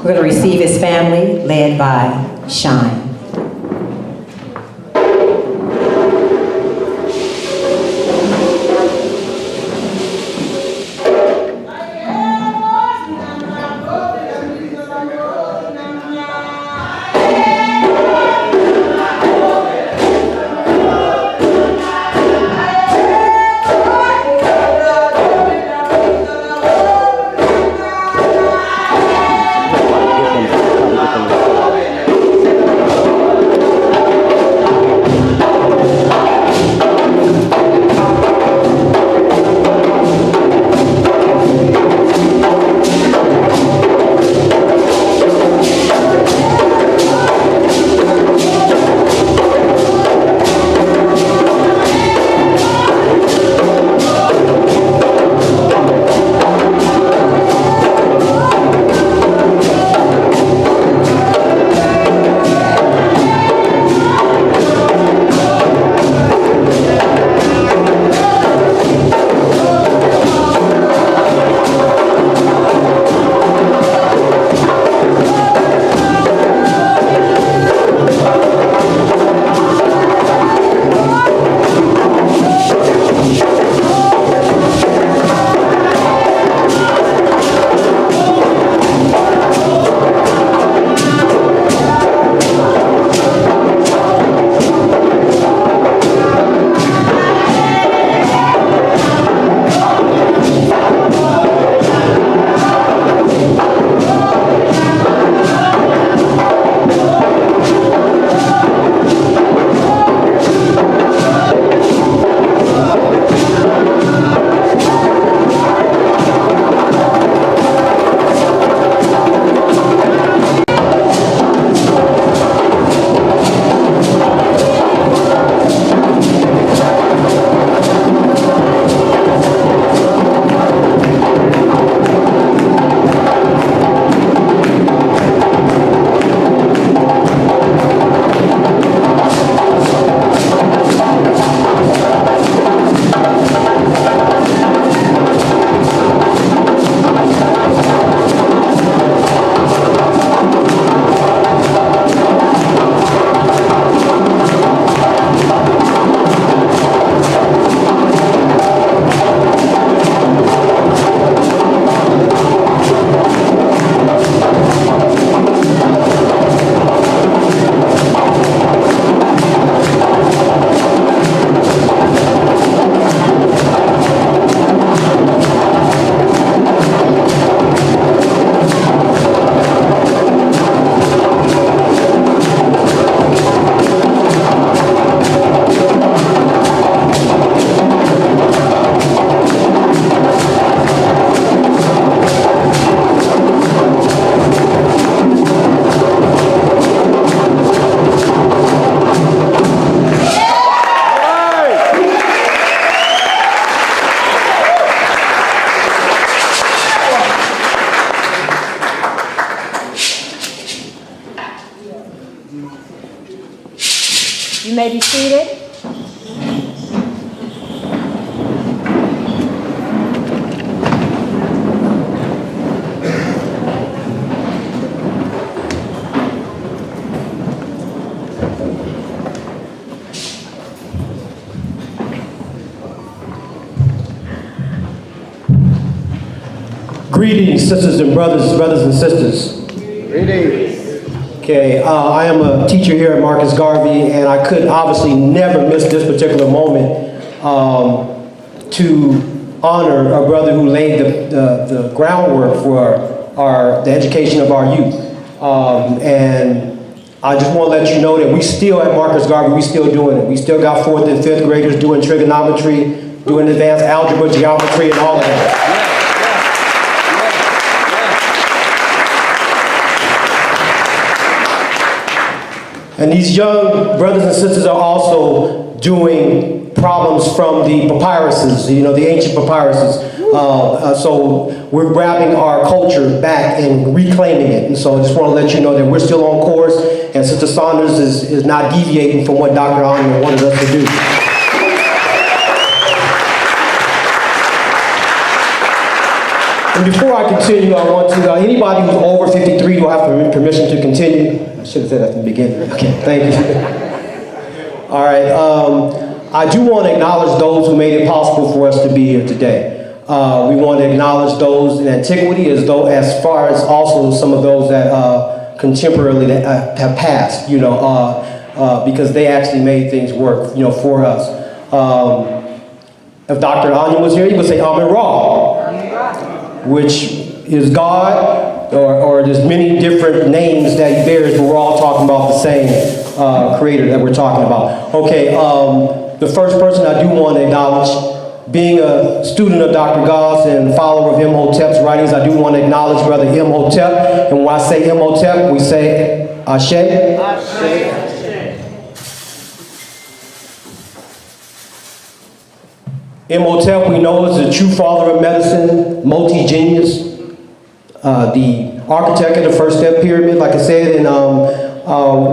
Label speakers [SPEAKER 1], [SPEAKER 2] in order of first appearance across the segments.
[SPEAKER 1] We're going to receive his family, led by Shine.
[SPEAKER 2] You may be seated.
[SPEAKER 3] Greetings, sisters and brothers and sisters.
[SPEAKER 4] Greetings.
[SPEAKER 3] Okay, I am a teacher here at Marcus Garvey, and I could obviously never miss this particular moment to honor a brother who laid the groundwork for the education of our youth. And I just want to let you know that we still at Marcus Garvey, we still doing it. We still got 4th and 5th graders doing trigonometry, doing advanced algebra, geometry, and all of that. And these young brothers and sisters are also doing problems from the papyruses, you know, the ancient papyruses. So we're grabbing our culture back and reclaiming it. And so I just want to let you know that we're still on course, and Sister Saunders is not deviating from what Dr. Ahmed wanted us to do. And before I continue, I want to, anybody who's over 53 will have permission to continue. I should have said that in the beginning. Okay, thank you. All right, I do want to acknowledge those who made it possible for us to be here today. We want to acknowledge those in antiquity as far as also some of those that contemporarily that have passed, because they actually made things work, for us. If Dr. Anya was here, he would say Amen Ra, which is God, or there's many different names that he bears, but we're all talking about the same creator that we're talking about. Okay, the first person I do want to acknowledge, being a student of Dr. Goss and follower of Imhotep's writings, I do want to acknowledge Brother Imhotep. And when I say Imhotep, we say Ashe. Ashe. Imhotep, we know, is the true father of medicine, multi-genius, the architect of the first step pyramid, like I said, and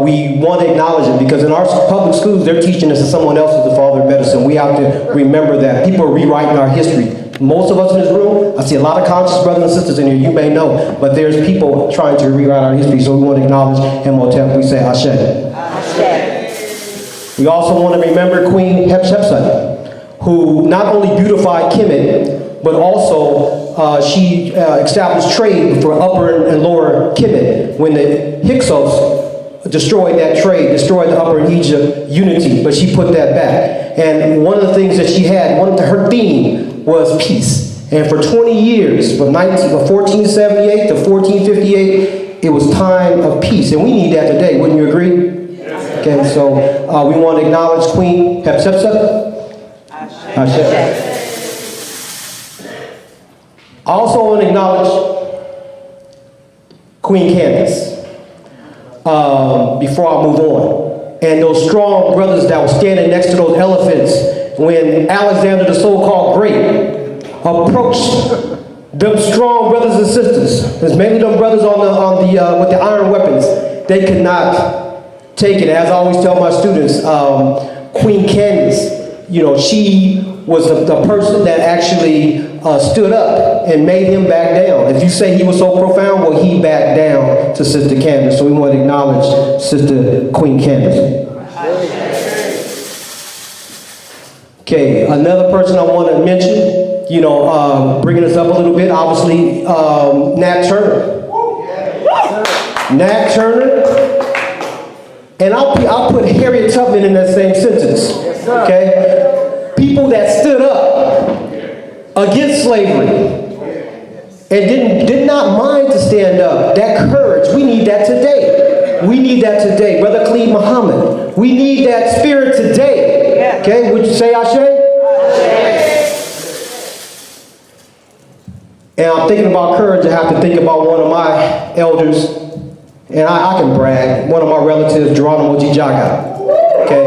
[SPEAKER 3] we want to acknowledge it because in our public schools, they're teaching us that someone else is the father of medicine. We have to remember that. People are rewriting our history. Most of us in this room, I see a lot of conscious brothers and sisters in here, you may know, but there's people trying to rewrite our history, so we want to acknowledge Imhotep. We say Ashe. Ashe. We also want to remember Queen Hatshepsut, who not only beautified Kemet, but also she established trade for Upper and Lower Kemet when the Hyksos destroyed that trade, destroyed the Upper Egypt unity, but she put that back. And one of the things that she had, her theme was peace. And for 20 years, from 1478 to 1458, it was time of peace. And we need that today, wouldn't you agree? Yes. Okay, so we want to acknowledge Queen Hatshepsut. Ashe. I also want to acknowledge Queen Candace before I move on. And those strong brothers that were standing next to those elephants when Alexander the so-called Great approached them strong brothers and sisters. There's mainly them brothers with the iron weapons. They could not take it. As I always tell my students, Queen Candace, she was the person that actually stood up and made him back down. If you say he was so profound, well, he backed down to Sister Candace. So we want to acknowledge Sister Queen Candace. Okay, another person I want to mention, bringing us up a little bit, obviously, Nat Turner. Nat Turner. And I'll put Harriet Tubman in that same sentence. Okay? People that stood up against slavery and did not mind to stand up. That courage, we need that today. We need that today. Brother Khalid Muhammad, we need that spirit today. Okay, would you say Ashe? And I'm thinking about courage, I have to think about one of my elders, and I can brag, one of my relatives, Geronimo Jijaga. Okay?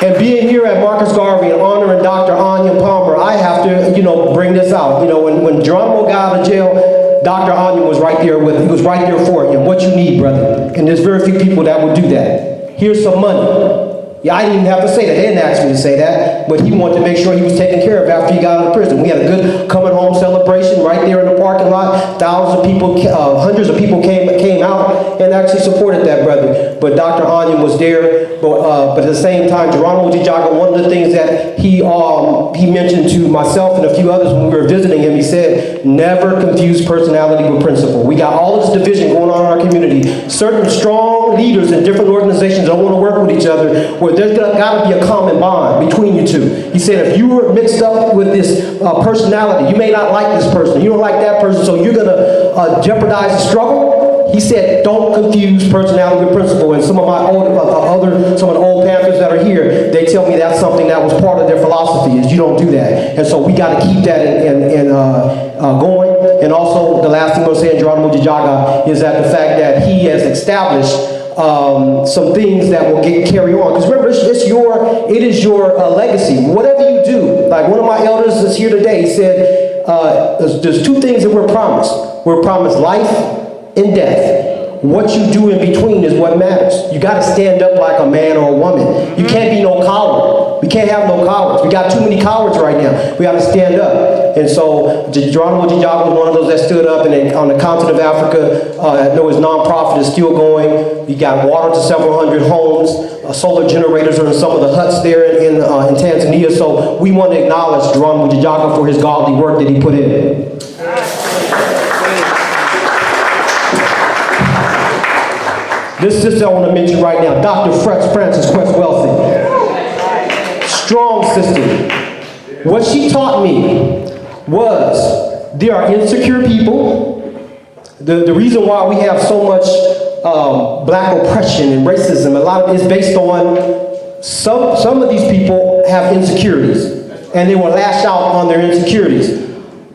[SPEAKER 3] And being here at Marcus Garvey and honoring Dr. Anya Palmer, I have to, bring this out. When Geronimo got out of jail, Dr. Anya was right there he was right there for him. What you need, brother. And there's very few people that would do that. Here's some money. Yeah, I didn't even have to say that. They didn't ask me to say that, but he wanted to make sure he was taken care of after he got out of prison. We had a good coming home celebration right there in the parking lot. Thousands of people, hundreds of people came out and actually supported that brother. But Dr. Anya was there. But at the same time, Geronimo Jijaga, one of the things that he mentioned to myself and a few others when we were visiting him, he said, never confuse personality with principle. We got all this division going on in our community. Certain strong leaders in different organizations don't want to work with each other, where there's got to be a common bond between you two. He said, if you were mixed up with this personality, you may not like this person, you don't like that person, so you're going to jeopardize the struggle. He said, don't confuse personality with principle. And some of my some of the old Panthers that are here, they tell me that's something that was part of their philosophy, is you don't do that. And so we got to keep that going. And also, the last thing I'm going to say in Geronimo Jijaga is that the fact that he has established some things that will carry on. Because remember, it is your legacy. Whatever you do, like one of my elders is here today, he said, there's two things that we're promised. We're promised life and death. What you do in between is what matters. You got to stand up like a man or a woman. You can't be no coward. We can't have no cowards. We got too many cowards right now. We got to stand up. And so Geronimo Jijago was one of those that stood up, and then on the continent of Africa, I know his nonprofit is still going. He got water to several hundred homes. Solar generators are in some of the huts there in Tanzania. So we want to acknowledge Geronimo Jijago for his godly work that he put in. This sister I want to mention right now, Dr. Frances Quest Welsing. Strong sister. What she taught me was there are insecure people. The reason why we have so much black oppression and racism, a lot of it is based on some of these people have insecurities, and they will lash out on their insecurities.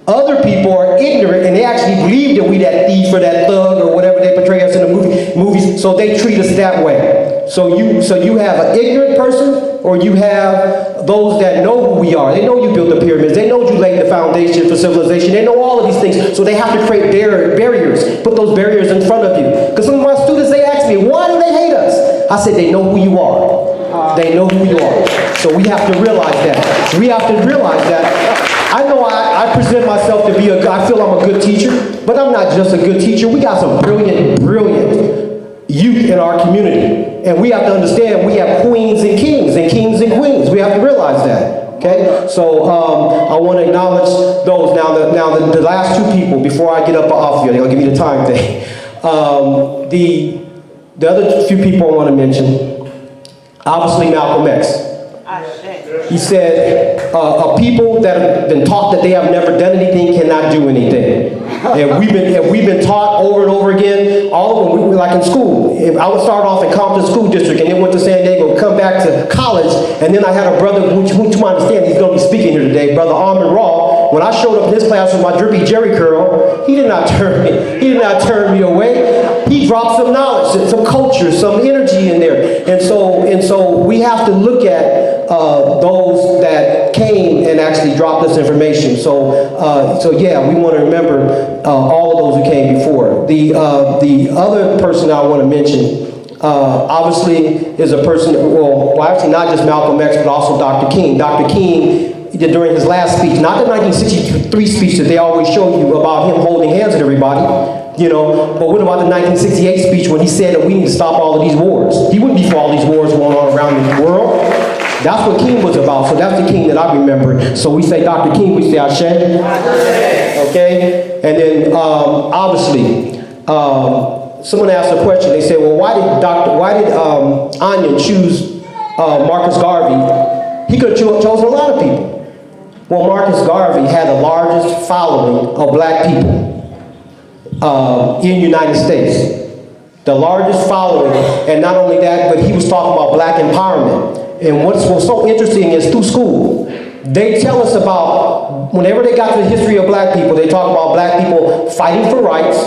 [SPEAKER 3] Other people are ignorant, and they actually believe that we that thief or that thug or whatever they portray us in the movies, so they treat us that way. So you have an ignorant person, or you have those that know who we are. They know you built the pyramids. They know you laid the foundation for civilization. They know all of these things, so they have to create barriers, put those barriers in front of you. Because some of my students, they ask me, why do they hate us? I said, they know who you are. They know who you are. So we have to realize that. We have to realize that. I know I present myself to be I feel I'm a good teacher, but I'm not just a good teacher. We got some brilliant youth in our community. And we have to understand we have queens and kings and queens. We have to realize that. Okay? So I want to acknowledge those. Now the last two people, before I get up off you, they're going to give me the time thing. The other few people I want to mention, obviously Malcolm X. He said, a people that have been taught that they have never done anything cannot do anything. And we've been taught over and over again, all of them, like in school. I would start off in Compton School District and then went to San Diego, come back to college, and then I had a brother, who you might understand, he's going to be speaking here today, Brother Armin Raw. When I showed up in his class with my drippy Jerry curl, he did not turn me away. He dropped some knowledge, some culture, some energy in there. And so we have to look at those that came and actually dropped this information. So yeah, we want to remember all of those who came before. The other person I want to mention, obviously, is a person, well, actually not just Malcolm X, but also Dr. King. Dr. King, during his last speech, not the 1963 speech that they always show you about him holding hands with everybody, but what about the 1968 speech when he said that we need to stop all of these wars? He wouldn't be for all these wars going on around the world. That's what King was about, so that's the King that I remember. So we say Dr. King, we say Ashe. Okay? And then, obviously, someone asked a question. They said, well, why did Anya choose Marcus Garvey? He could have chosen a lot of people. Well, Marcus Garvey had the largest following of black people in the United States. The largest following, and not only that, but he was talking about black empowerment. And what's so interesting is through school, they tell us about, whenever they got to the history of black people, they talk about black people fighting for rights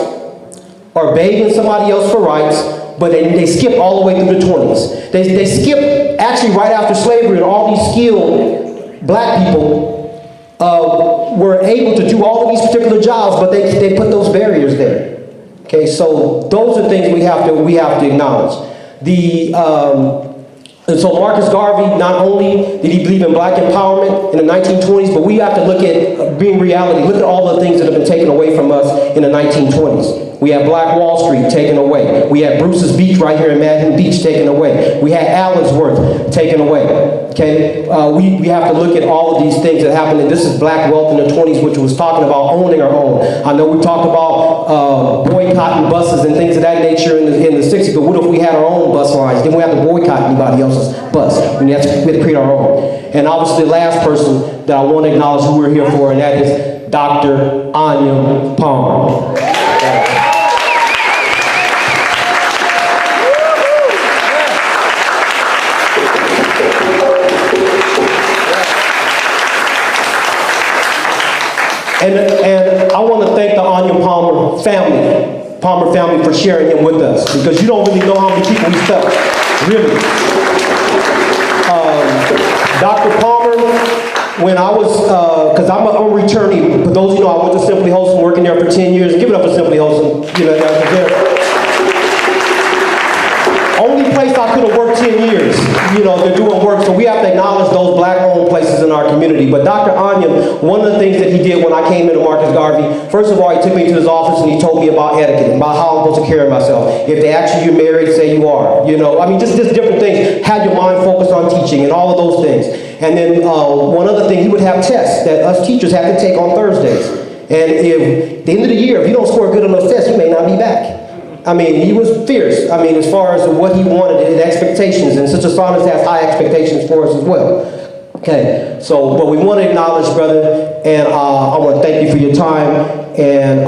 [SPEAKER 3] or begging somebody else for rights, but they skip all the way through the 20s. They skip actually right after slavery, and all these skilled black people were able to do all of these particular jobs, but they put those barriers there. Okay, so those are things we have to acknowledge. And so Marcus Garvey, not only did he believe in black empowerment in the 1920s, but we have to look at being reality. Look at all the things that have been taken away from us in the 1920s. We had Black Wall Street taken away. We had Bruce's Beach right here in Manhattan Beach taken away. We had Allensworth taken away. Okay, we have to look at all of these things that happened. And this is Black Wealth in the 20s, which was talking about owning our own. I know we talked about boycotting buses and things of that nature in the 60s, but what if we had our own bus lines? Then we have to boycott anybody else's bus. We have to create our own. And obviously the last person that I want to acknowledge who we're here for, and that is Dr. Anya Palmer. And I want to thank the Anya Palmer family for sharing him with us, because you don't really know how many people he's touched, really. Dr. Palmer, when I was, because I'm a returnee, for those of you know, I went to Simply Wholesome, working there for 10 years. Give it up for Simply Wholesome. Only place I could have worked 10 years, they're doing work, so we have to acknowledge those those black-owned places in our community. But Dr. Onion, one of the things that he did when I came into Marcus Garvey, first of all, he took me to his office and he told me about etiquette, about how I'm supposed to carry myself. If they ask you you're married, say you are. You know, I mean, just different things. Have your mind focused on teaching and all of those things. And then one other thing, he would have tests that us teachers have to take on Thursdays. And if at the end of the year, if you don't score good on those tests, you may not be back. I mean, he was fierce. I mean, as far as what he wanted, his expectations, and Sister Saunders has high expectations for us as well. Okay, so, but we want to acknowledge, brother, and I want to thank you for your time, and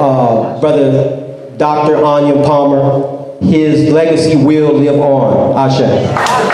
[SPEAKER 3] brother Dr. Onion Palmer, his legacy will live on. Ashe.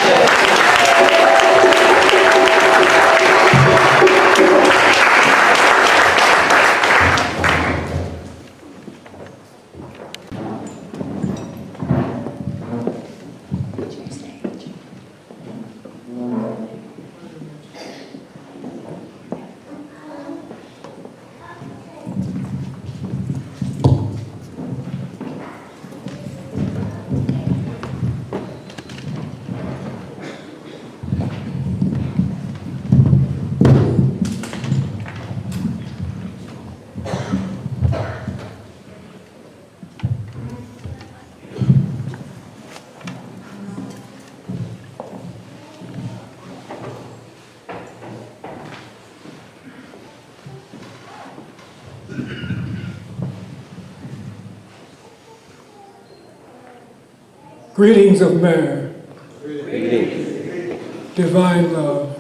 [SPEAKER 4] Greetings of Mary. Greetings. Divine love.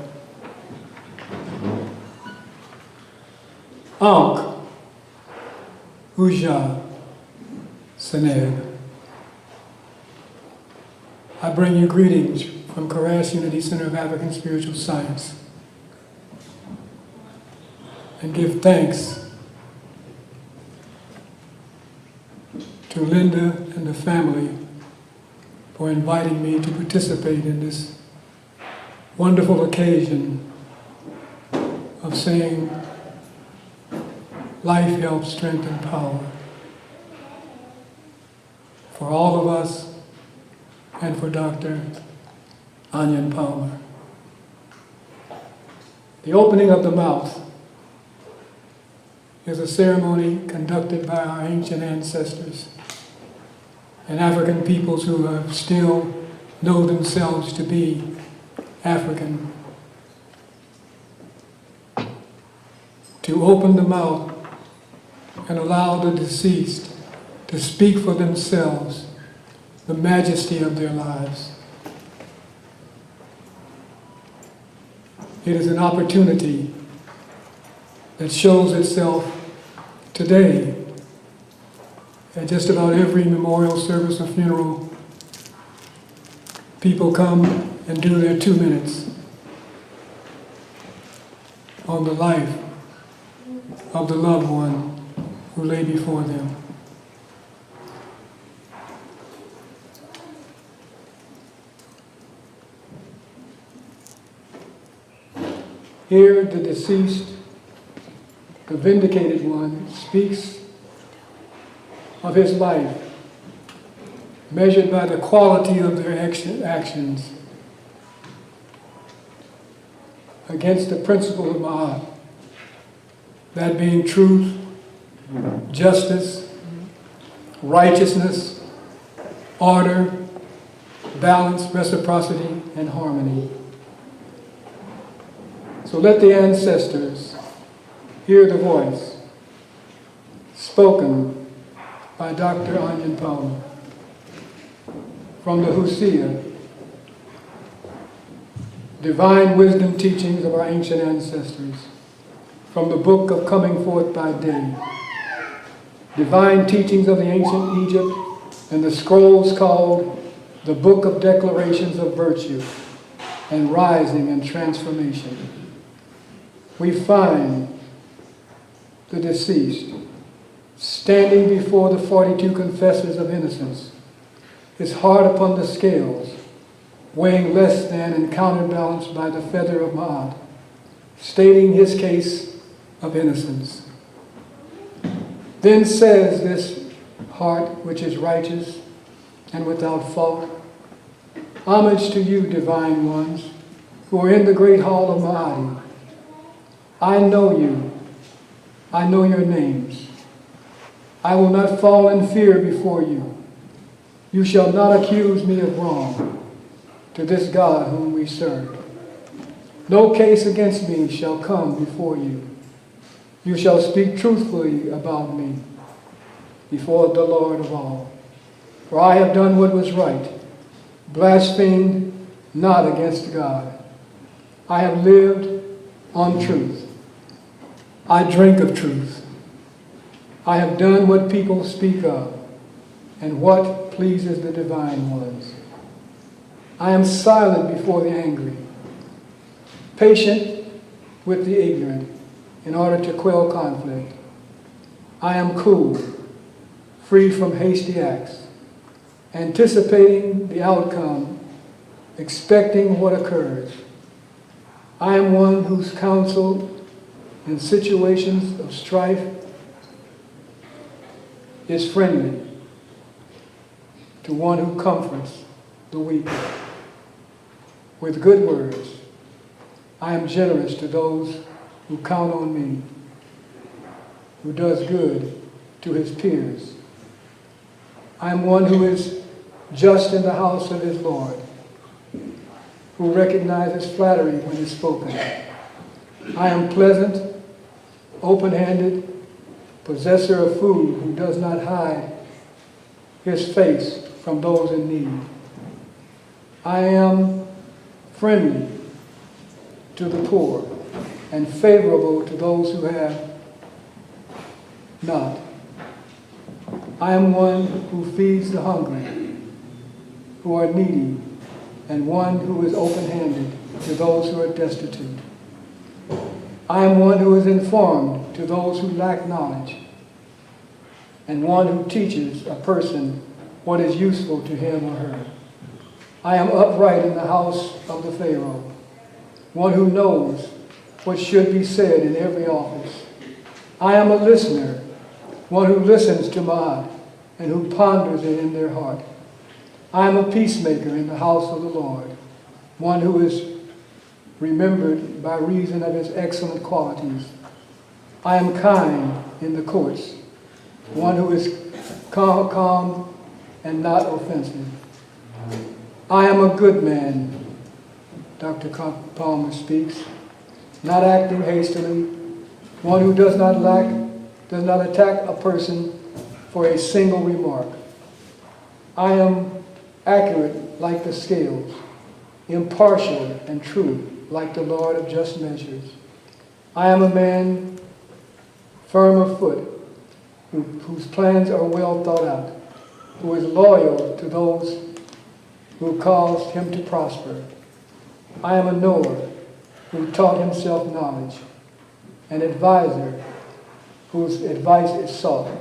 [SPEAKER 4] Ankh, Uja, Seneb. I bring you greetings from Koresh Unity Center of African Spiritual Science and give thanks to Linda and the family for inviting me to participate in this wonderful occasion of saying life, health, strength, and power for all of us and for Dr. Onion Palmer. The opening of the mouth is a ceremony conducted by our ancient ancestors and African peoples who still know themselves to be African. To open the mouth and allow the deceased to speak for themselves the majesty of their lives. It is an opportunity that shows itself today at just about every memorial service or funeral. People come and do their 2 minutes on the life of the loved one who lay before them. Here the deceased, the vindicated one, speaks of his life, measured by the quality of their actions against the principle of Ma'at, that being truth, justice, righteousness, order, balance, reciprocity, and harmony. So let the ancestors hear the voice spoken by Dr. Onion Palmer from the Hosea, Divine Wisdom Teachings of our Ancient Ancestors, from the Book of Coming Forth by Day, Divine Teachings of the Ancient Egypt, and the scrolls called the Book of Declarations of Virtue and Rising and Transformation. We find the deceased standing before the 42 confessors of innocence, his heart upon the scales, weighing less than and counterbalanced by the feather of Ma'at, stating his case of innocence. Then says this heart which is righteous and without fault, homage to you, divine ones, who are in the great hall of Ma'adi. I know you. I know your names. I will not fall in fear before you. You shall not accuse me of wrong to this God whom we serve. No case against me shall come before you. You shall speak truthfully about me before the Lord of all. For I have done what was right, blasphemed not against God. I have lived on truth. I drink of truth. I have done what people speak of, and what pleases the divine ones. I am silent before the angry, patient with the ignorant, in order to quell conflict. I am cool, free from hasty acts, anticipating the outcome, expecting what occurs. I am one whose counsel in situations of strife is friendly to one who comforts the weak. With good words, I am generous to those who count on me, who does good to his peers. I am one who is just in the house of his Lord, who recognizes flattery when it's spoken. I am pleasant, open-handed, possessor of food, who does not hide his face from those in need. I am friendly to the poor and favorable to those who have not. I am one who feeds the hungry, who are needy, and one who is open-handed to those who are destitute. I am one who is informed to those who lack knowledge, and one who teaches a person what is useful to him or her. I am upright in the house of the Pharaoh, one who knows what should be said in every office. I am a listener, one who listens to Ma'at and who ponders it in their heart. I am a peacemaker in the house of the Lord, one who is remembered by reason of his excellent qualities. I am kind in the courts, one who is calm and not offensive. I am a good man, Dr. Palmer speaks, not acting hastily, one who does not attack a person for a single remark. I am accurate like the scales, impartial and true like the Lord of just measures. I am a man firm of foot, whose plans are well thought out, who is loyal to those who caused him to prosper. I am a knower who taught himself knowledge, an advisor whose advice is sought.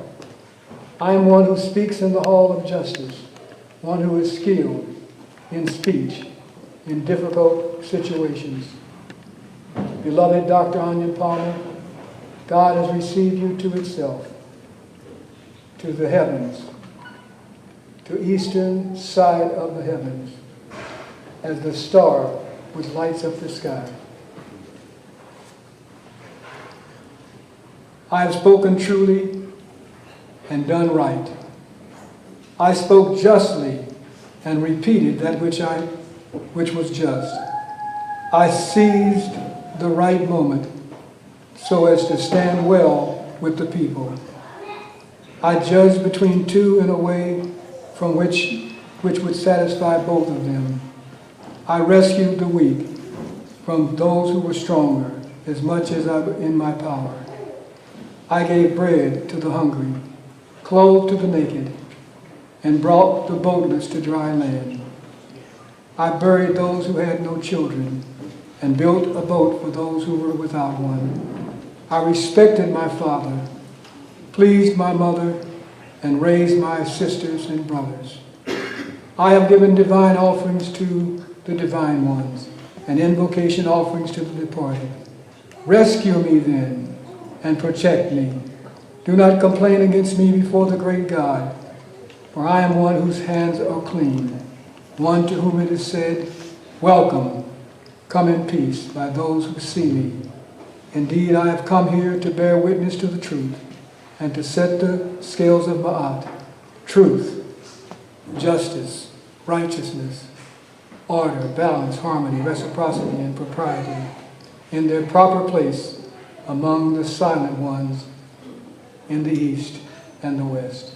[SPEAKER 4] I am one who speaks in the hall of justice, one who is skilled in speech in difficult situations. Beloved Dr. Onion Palmer, God has received you to itself, to the heavens, to eastern side of the heavens, as the star which lights up the sky. I have spoken truly and done right. I spoke justly and repeated that which was just. I seized the right moment so as to stand well with the people. I judged between two in a way from which would satisfy both of them. I rescued the weak from those who were stronger as much as in my power. I gave bread to the hungry, clothed to the naked, and brought the boatless to dry land. I buried those who had no children and built a boat for those who were without one. I respected my father, pleased my mother, and raised my sisters and brothers. I have given divine offerings to the divine ones and invocation offerings to the departed. Rescue me then and protect me. Do not complain against me before the great God, for I am one whose hands are clean, one to whom it is said, welcome, come in peace by those who see me. Indeed, I have come here to bear witness to the truth and to set the scales of Ma'at, truth, justice, righteousness, order, balance, harmony, reciprocity, and propriety in their proper place among the silent ones in the East and the West.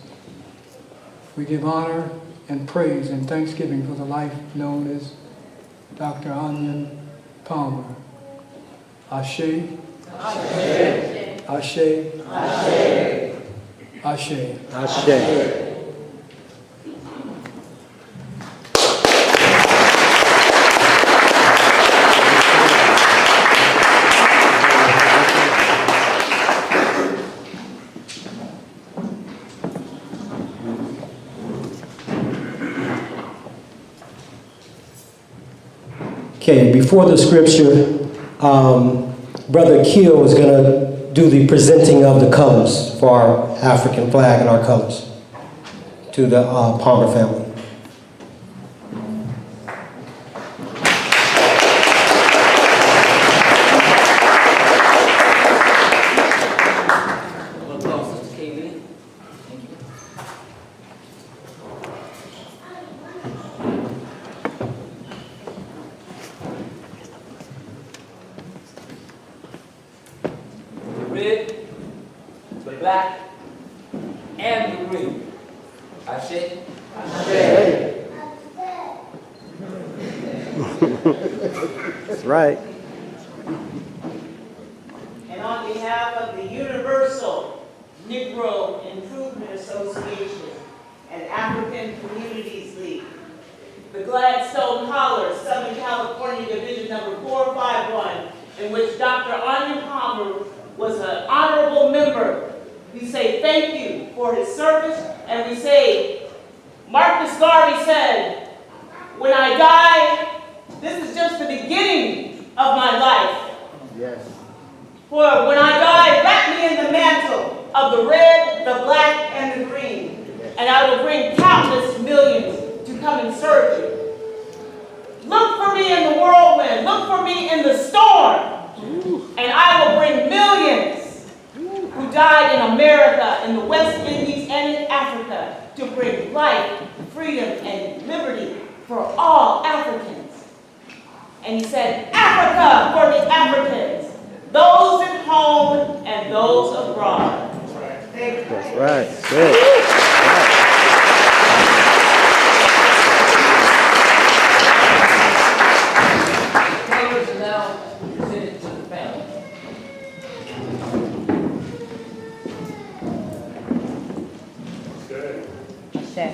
[SPEAKER 4] We give honor and praise and thanksgiving for the life known as Dr. Onion Palmer. Ashe. Ashe. Ashe. Ashe.
[SPEAKER 3] Ashe. Okay, before the scripture, Brother Keel is going to do the presenting of the colors for our African flag and our colors to the Palmer family.
[SPEAKER 5] Red, the black, and the green. Ashe? Ashe.
[SPEAKER 3] That's right.
[SPEAKER 6] And on behalf of the Universal Negro Improvement Association and African Communities League, the Gladstone Collars, Southern California Division number 451, in which Dr. Onion Palmer was an honorable member, we say thank you for his service, and we say, Marcus Garvey said, when I die, this is just the beginning of my life.
[SPEAKER 3] Yes.
[SPEAKER 6] For when I die, wrap me in the mantle of the red, the black, and the green, and I will bring countless millions to come and serve you. Look for me in the whirlwind, look for me in the storm, and I will bring millions who died in America, in the West Indies, and in Africa to bring life, freedom, and liberty for all Africans. And he said, Africa for the Africans, those at home and those abroad.
[SPEAKER 3] That's right. Good.
[SPEAKER 5] Colors are now presented to the family.
[SPEAKER 2] Ashe.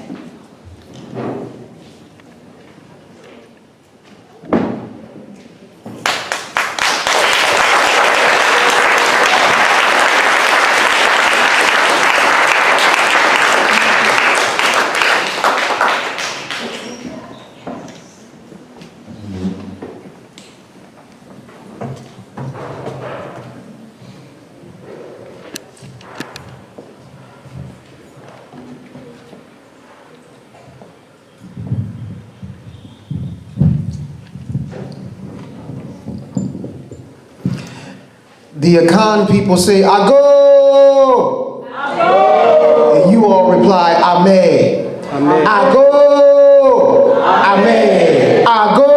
[SPEAKER 7] The Akan people say, Ago! Ago! And you all reply, Amen.
[SPEAKER 3] Amen.
[SPEAKER 7] Ago! Amen. Ago!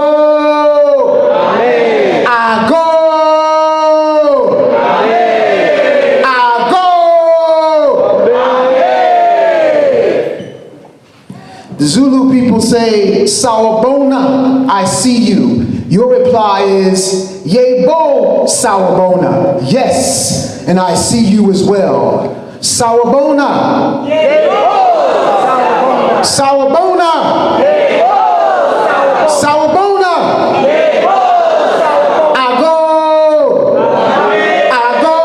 [SPEAKER 3] Amen.
[SPEAKER 7] Ago!
[SPEAKER 3] Amen.
[SPEAKER 7] Ago! The Zulu people say, Sawabona, I see you. Your reply is, Yebo Sawabona. Yes, and I see you as well. Sawabona. Yebo Sawabona. Yebo Sawabona. Yebo Ago. Ago.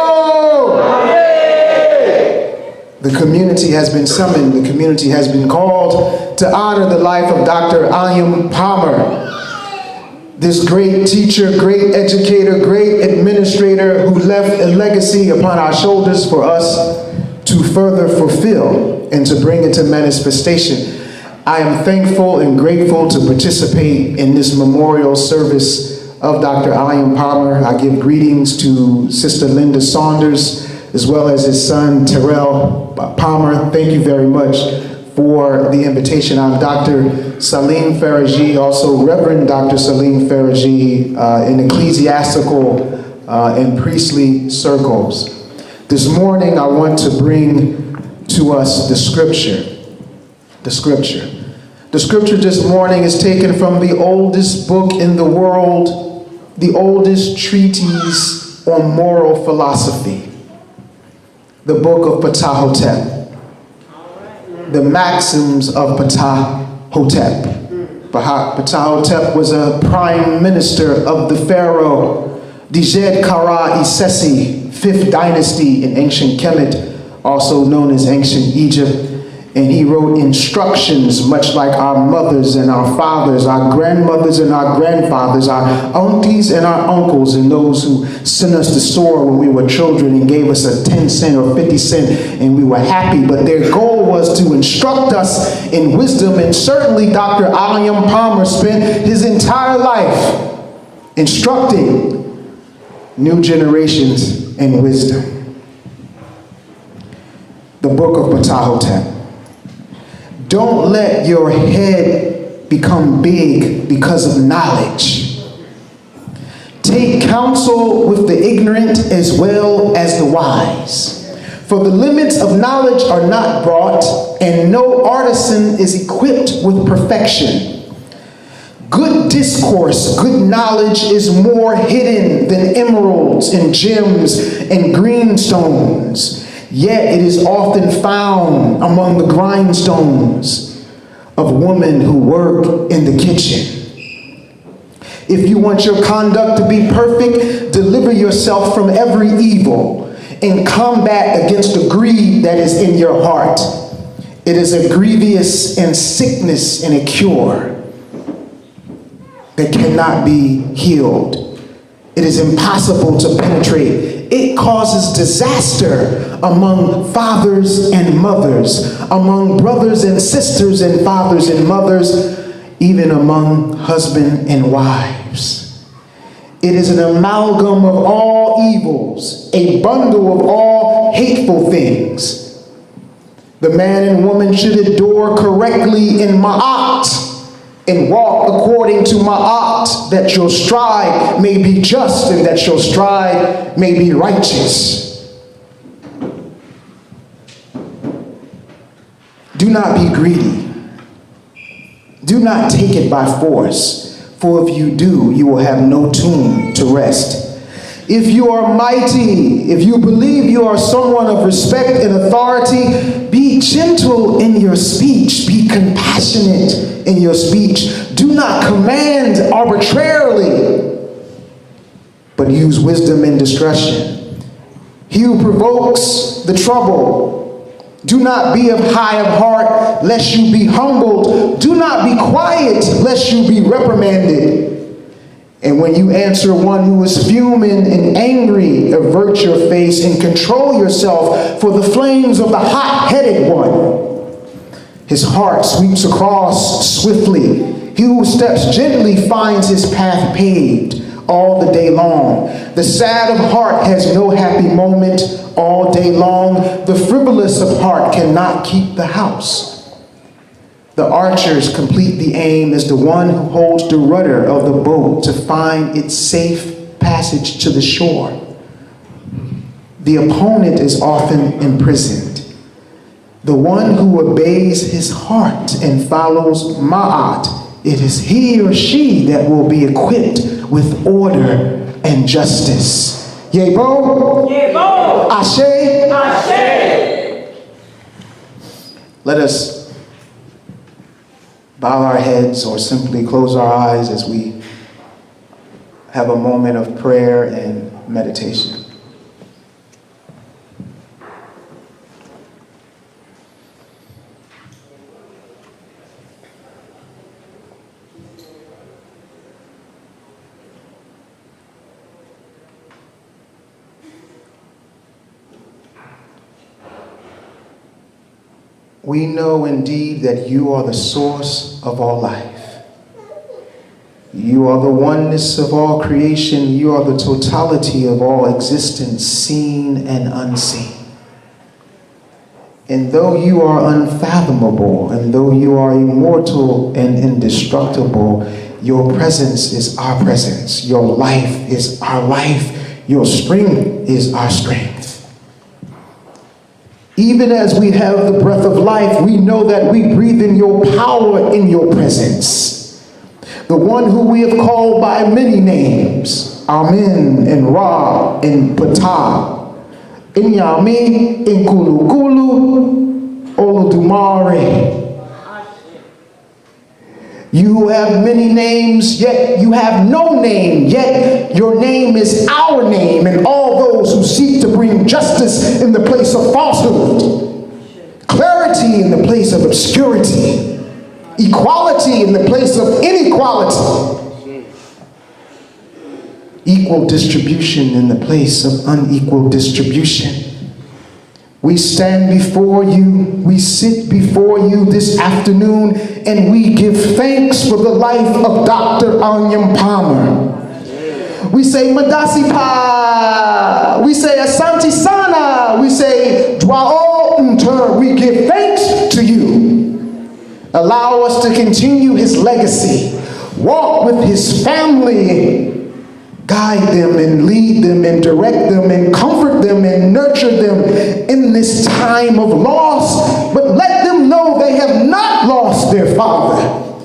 [SPEAKER 7] The community has been summoned. The community has been called to honor the life of Dr. Onion Palmer. This great teacher, great educator, great administrator who left a legacy upon our shoulders for us to further fulfill and to bring into manifestation. I am thankful and grateful to participate in this memorial service of Dr. Alyum Palmer. I give greetings to Sister Linda Saunders, as well as his son, Terrell Palmer. Thank you very much for the invitation. I'm Dr. Salim Faraji, also Reverend Dr. Salim Faraji in ecclesiastical and priestly circles. This morning, I want to bring to us the scripture. The scripture. The scripture this morning is taken from the oldest book in the world, the oldest treatise on moral philosophy, the book of Ptahhotep, the Maxims of Ptahhotep. Ptahhotep was a prime minister of the pharaoh Djed-Kara Isesi, 5th dynasty in ancient Kemet, also known as ancient Egypt. And he wrote instructions, much like our mothers and our fathers, our grandmothers and our grandfathers, our aunties and our uncles, and those who sent us to store when we were children and gave us a 10 cent or 50 cent, and we were happy. But their goal was to instruct us in wisdom, and certainly Dr. Alyum Palmer spent his entire life instructing new generations in wisdom. The book of Ptahhotep. Don't let your head become big because of knowledge. Take counsel with the ignorant as well as the wise. For the limits of knowledge are not brought, and no artisan is equipped with perfection. Good discourse, good knowledge is more hidden than emeralds and gems and green stones. Yet it is often found among the grindstones of women who work in the kitchen. If you want your conduct to be perfect, deliver yourself from every evil and combat against the greed that is in your heart. It is a grievous and sickness and a cure that cannot be healed. It is impossible to penetrate. It causes disaster among fathers and mothers, among brothers and sisters and fathers and mothers, even among husband and wives. It is an amalgam of all evils, a bundle of all hateful things. The man and woman should adore correctly in ma'at, and walk according to ma'at, that your stride may be just and that your stride may be righteous. Do not be greedy. Do not take it by force, for if you do, you will have no tomb to rest. If you are mighty, if you believe you are someone of respect and authority, be gentle in your speech, be compassionate in your speech. Do not command arbitrarily, but use wisdom and discretion. He who provokes the trouble, do not be of high of heart, lest you be humbled. Do not be quiet, lest you be reprimanded. And when you answer one who is fuming and angry, avert your face and control yourself for the flames of the hot-headed one. His heart sweeps across swiftly. He who steps gently finds his path paved all the day long. The sad of heart has no happy moment all day long. The frivolous of heart cannot keep the house. The archers complete the aim as the one who holds the rudder of the boat to find its safe passage to the shore. The opponent is often imprisoned. The one who obeys his heart and follows ma'at, it is he or she that will be equipped with order and justice. Yebo?
[SPEAKER 6] Yebo.
[SPEAKER 7] Ashe?
[SPEAKER 6] Ashe.
[SPEAKER 7] Let us bow our heads or simply close our eyes as we have a moment of prayer and meditation. We know indeed that you are the source of all life. You are the oneness of all creation. You are the totality of all existence, seen and unseen. And though you are unfathomable, and though you are immortal and indestructible, your presence is our presence. Your life is our life. Your strength is our strength. Even as we have the breath of life, we know that we breathe in your power, in your presence. The one who we have called by many names, Amen and Ra and Ptah, Inyami, Inkulukulu, Olodumare. You have many names, yet you have no name, yet your name is our name, and all those who seek to bring justice in the place of falsehood, clarity in the place of obscurity, equality in the place of inequality, equal distribution in the place of unequal distribution. We stand before you, we sit before you this afternoon, and we give thanks for the life of Dr. Anyam Palmer. We say Madasi Pa, we say Asante Sana, we say Dwao Unter. We give thanks to you. Allow us to continue his legacy, walk with his family, guide them and lead them and direct them and comfort them and nurture them in this time of loss. But let them know they have not lost their father,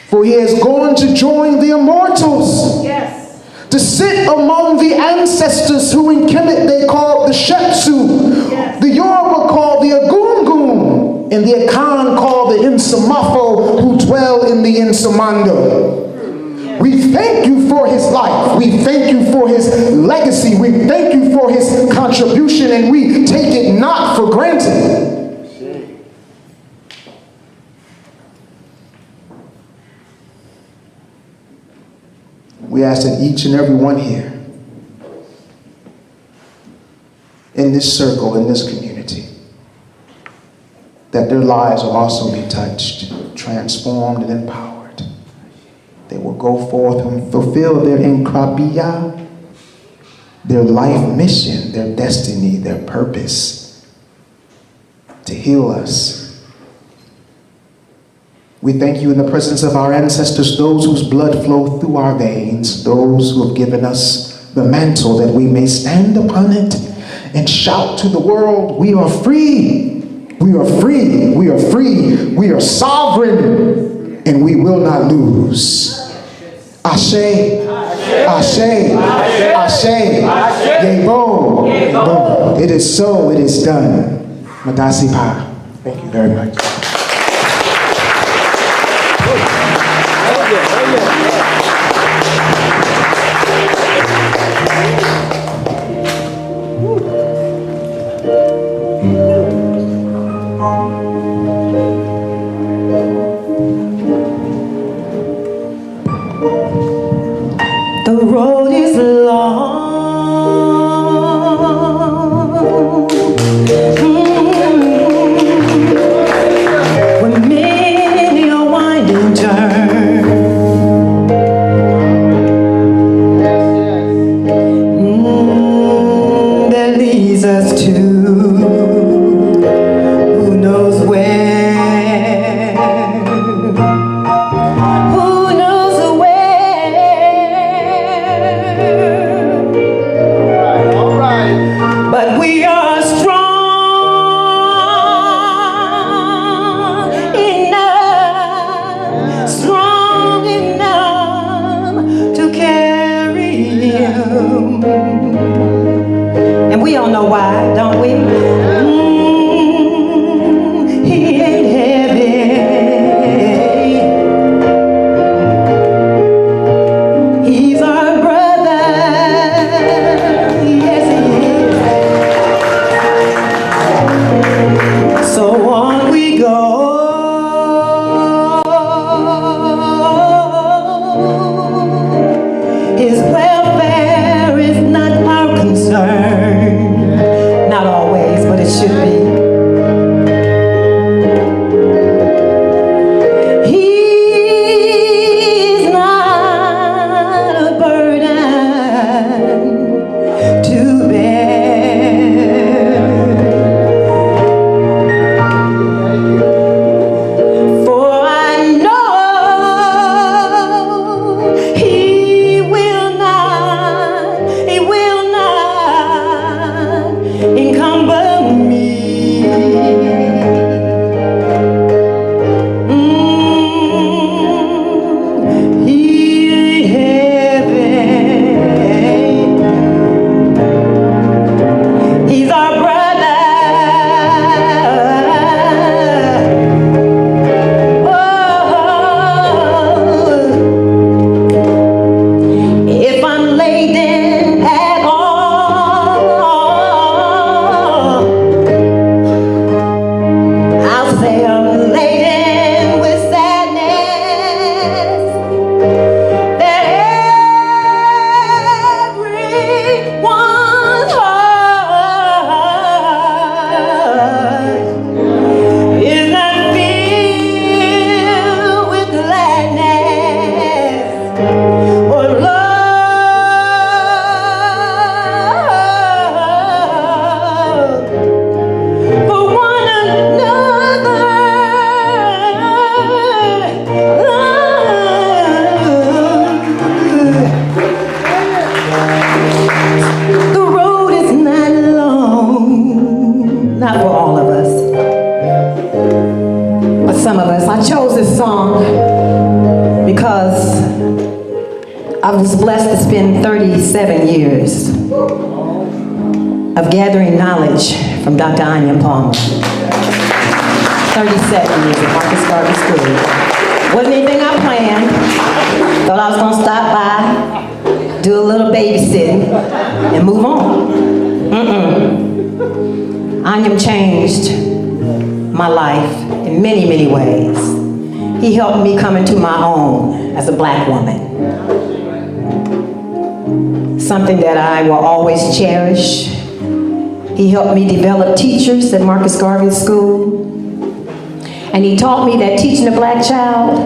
[SPEAKER 7] for he has gone to join the immortals.
[SPEAKER 6] Yes.
[SPEAKER 7] To sit among the ancestors who in Kemet they called the Shepsu,
[SPEAKER 6] Yes.
[SPEAKER 7] the Yoruba called the Agungun, and the Akan called the Insamafo, who dwell in the Insamando. We thank you for his life. We thank you for his legacy. We thank you for his contribution, and we take it not for granted. We ask that each and every one here in this circle, in this community, that their lives will also be touched, transformed, and empowered. They will go forth and fulfill their inkrabia, their life mission, their destiny, their purpose, to heal us. We thank you in the presence of our ancestors, those whose blood flowed through our veins, those who have given us the mantle that we may stand upon it and shout to the world, we are free, we are free, we are free, we are sovereign, and we will not lose. Ashe, Ashe, Ashe, Yebo, Yebo. It is so, it is done. Madasi Pa. Thank you very much.
[SPEAKER 1] The road is long. With many a winding turn. That leads us to who knows where. Who knows where? I was blessed to spend 37 years of gathering knowledge from Dr. Anya Palmer. 37 years at Marcus Garvey School. Wasn't anything I planned. Thought I was gonna stop by, do a little babysitting, and move on. Anyam changed my life in many, many ways. He helped me come into my own as a black woman. Something that I will always cherish. He helped me develop teachers at Marcus Garvey School. And he taught me that teaching a black child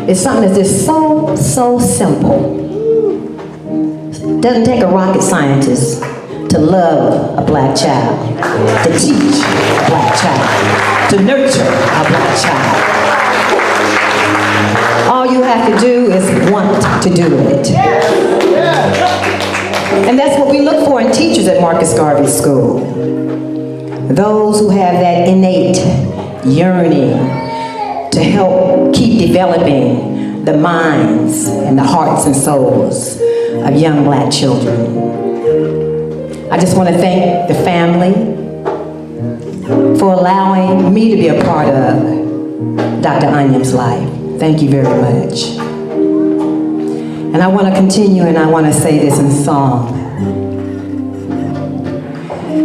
[SPEAKER 1] is something that's just so simple. It doesn't take a rocket scientist to love a black child, to teach a black child, to nurture a black child. All you have to do is want to do it. And that's what we look for in teachers at Marcus Garvey School. Those who have that innate yearning to help keep developing the minds and the hearts and souls of young black children. I just want to thank the family for allowing me to be a part of Dr. Anyam's life. Thank you very much. And I want to continue, and I want to say this in song.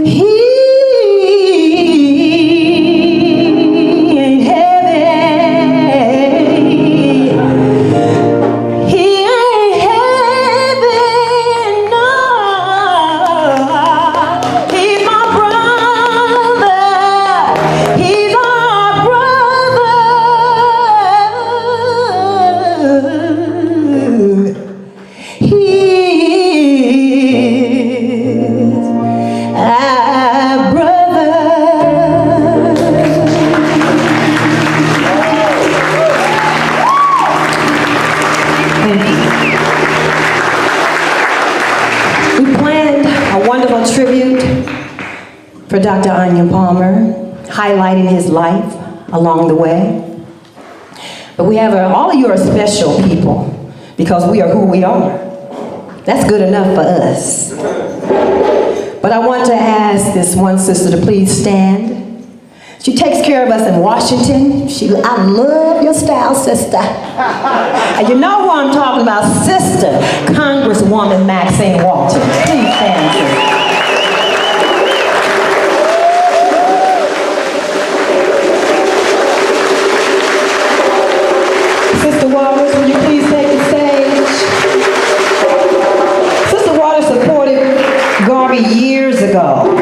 [SPEAKER 1] He ain't heaven. He ain't heaven, no. He's my brother. He's our brother. He is our brother. Thank you. We planned a wonderful tribute for Dr. Anyam Palmer, highlighting his life along the way. But we have all of you are special people because we are who we are. That's good enough for us. But I want to ask this one sister to please stand. She takes care of us in Washington. I love your style, sister. And you know who I'm talking about, Sister Congresswoman Maxine Walton. Please stand, sister. Sister Waters, will you please take the stage? Sister Waters supported Garvey years ago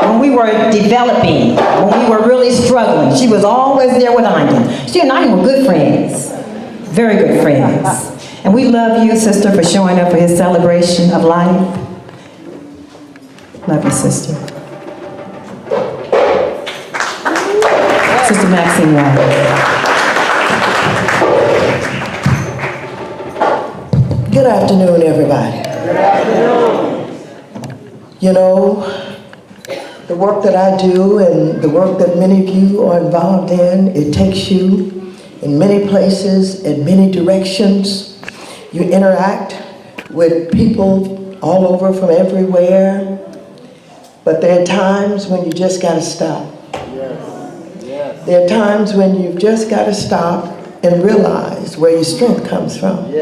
[SPEAKER 1] when we were developing, when we were really struggling. She was always there with Anyam. She and Anyam were good friends, very good friends. And we love you, sister, for showing up for his celebration of life. Love you, sister. Sister Maxine Waters.
[SPEAKER 8] Good afternoon, everybody. You know, the work that I do and the work that many of you are involved in, it takes you in many places, in many directions. You interact with people all over from everywhere. But there are times when you just got to stop. There are times when you've just got to stop and realize where your strength comes from.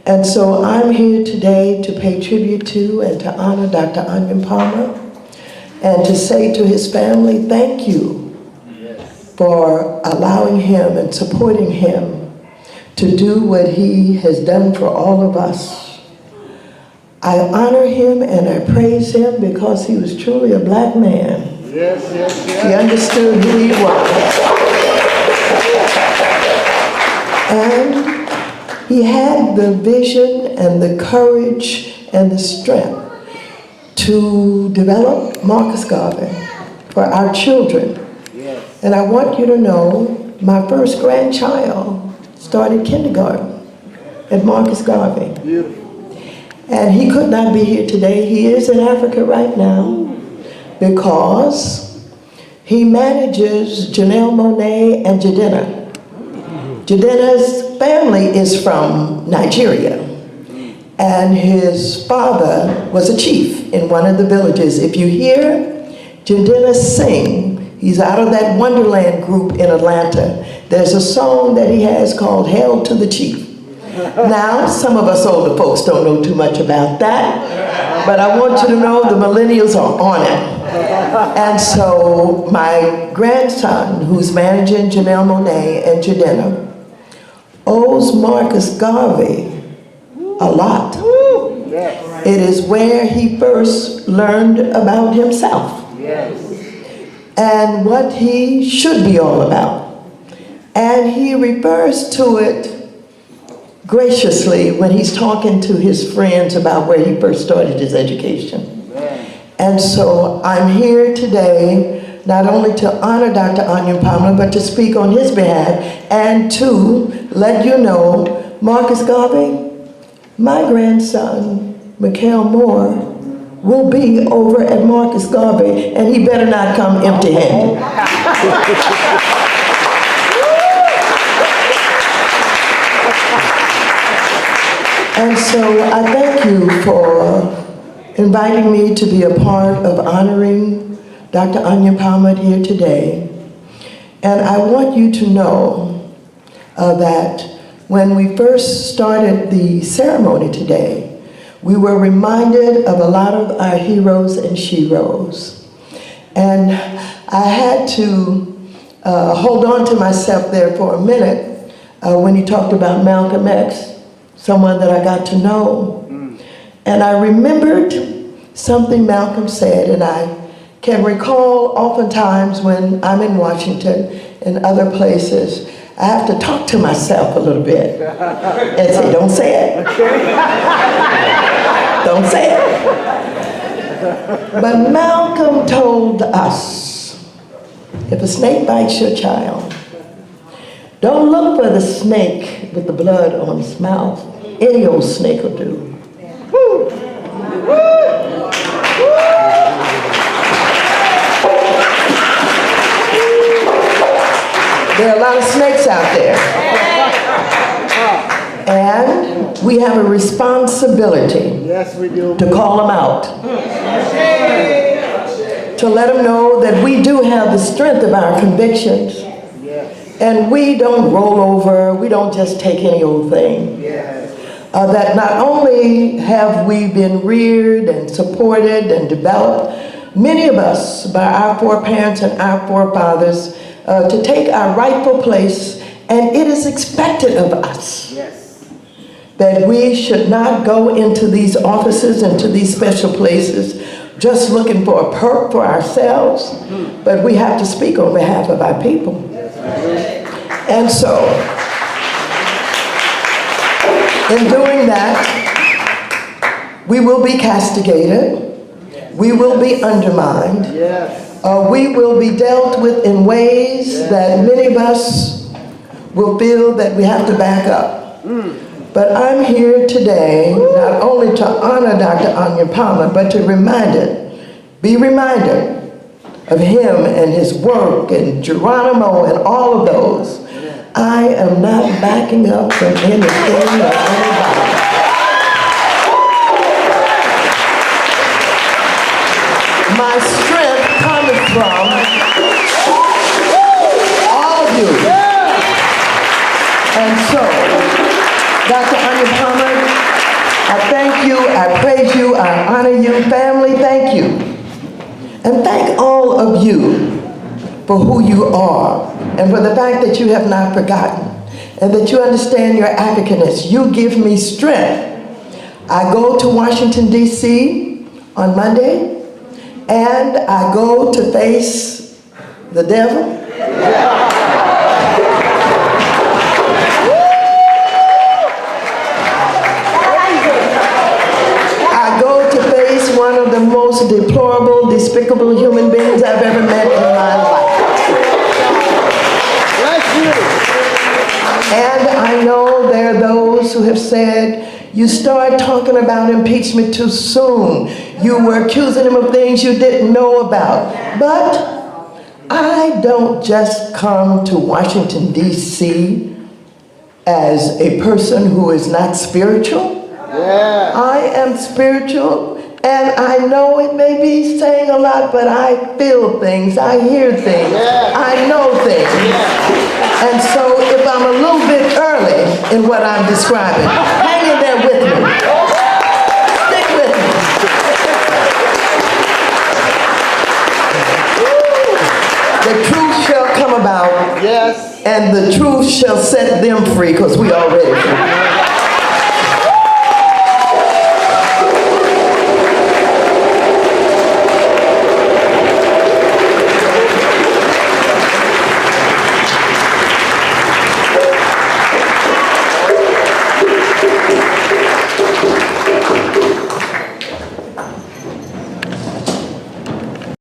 [SPEAKER 8] And so I'm here today to pay tribute to and to honor Dr. Anyam Palmer and to say to his family, thank you for allowing him and supporting him to do what he has done for all of us. I honor him and I praise him because he was truly a black man. He understood who he was. And he had the vision and the courage and the strength to develop Marcus Garvey for our children. And I want you to know, my first grandchild started kindergarten at Marcus Garvey. And he could not be here today. He is in Africa right now because he manages Janelle Monáe and Jadena. Jadena's family is from Nigeria. and his father was a chief in one of the villages. If you hear Jadena sing, he's out of that Wonderland group in Atlanta. There's a song that he has called Hail to the Chief. Now, some of us older folks don't know too much about that, but I want you to know the millennials are on it. And so my grandson, who's managing Janelle Monáe and Jadena, owes Marcus Garvey a lot. It is where he first learned about himself and what he should be all about. And he refers to it graciously when he's talking to his friends about where he first started his education. And so I'm here today not only to honor Dr. Onion Palmer, but to speak on his behalf and to let you know, Marcus Garvey, my grandson, Mikhail Moore, will be over at Marcus Garvey, and he better not come empty-handed. And so I thank you for inviting me to be a part of honoring Dr. Onion Palmer here today. And I want you to know that when we first started the ceremony today, we were reminded of a lot of our heroes and sheroes. And I had to hold on to myself there for a minute when he talked about Malcolm X, someone that I got to know. And I remembered something Malcolm said, and I can recall oftentimes when I'm in Washington and other places, I have to talk to myself a little bit and say, don't say it. Don't say it. But Malcolm told us, if a snake bites your child, don't look for the snake with the blood on its mouth. Any old snake will do. Woo. There are a lot of snakes out there. And we have a responsibility to call them out. To let them know that we do have the strength of our convictions. And we don't roll over, we don't just take any old thing. That not only have we been reared and supported and developed, many of us, by our foreparents and our forefathers, to take our rightful place, and it is expected of us that we should not go into these offices, into these special places, just looking for a perk for ourselves, but we have to speak on behalf of our people. And so, in doing that, we will be castigated, we will be undermined, we will be dealt with in ways that many of us will feel that we have to back up. But I'm here today not only to honor Dr. Onion Palmer, but to be reminded of him and his work and Geronimo and all of those. I am not backing up from anything or anybody. My strength comes from all of you. And so, Dr. Onion Palmer, I thank you, I praise you, I honor you. Family, thank you. And thank all of you for who you are and for the fact that you have not forgotten and that you understand your Africanness. You give me strength. I go to Washington, D.C. on Monday, and I go to face the devil. I go to face one of the most deplorable, despicable human beings I've ever met in my life. And I know there are those who have said, you start talking about impeachment too soon. You were accusing him of things you didn't know about. But I don't just come to Washington, D.C. as a person who is not spiritual. I am spiritual, and I know it may be saying a lot, but I feel things, I hear things, I know things. And so if I'm a little bit early in what I'm describing, hang in there with me. Stick with me. The truth shall come about. Yes. And the truth shall set them free, because we already free.